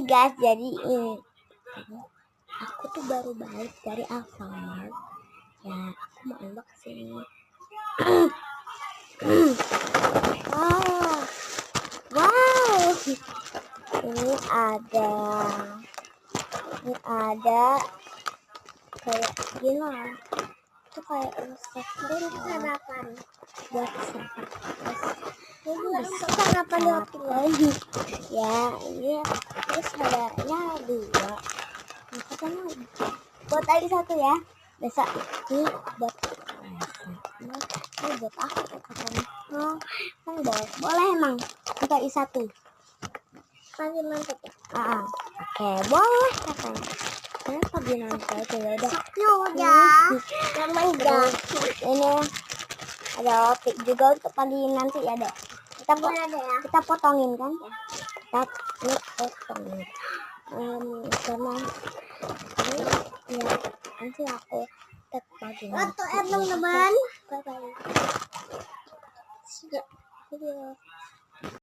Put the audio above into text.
guys, jadi ini aku tuh baru balik dari Alfamart ya, aku mau unboxing. Wow, ini ada kayak gini lah, itu kayak resep sarapan buat sarapan lagi ya. Ini terus adanya dua, makanya buat lagi satu ya, besok ini buat ini buat aku katanya. Kan boleh emang pakai satu pagi mantap ya. Oke, boleh katanya. Kenapa dinanti aja ya udah. Ini ada roti juga untuk pagi nanti ya dek. Kita potongin kan? Kita potongin. Sama ini ya nanti aku tek pagi nanti. Teman-teman. Bye bye.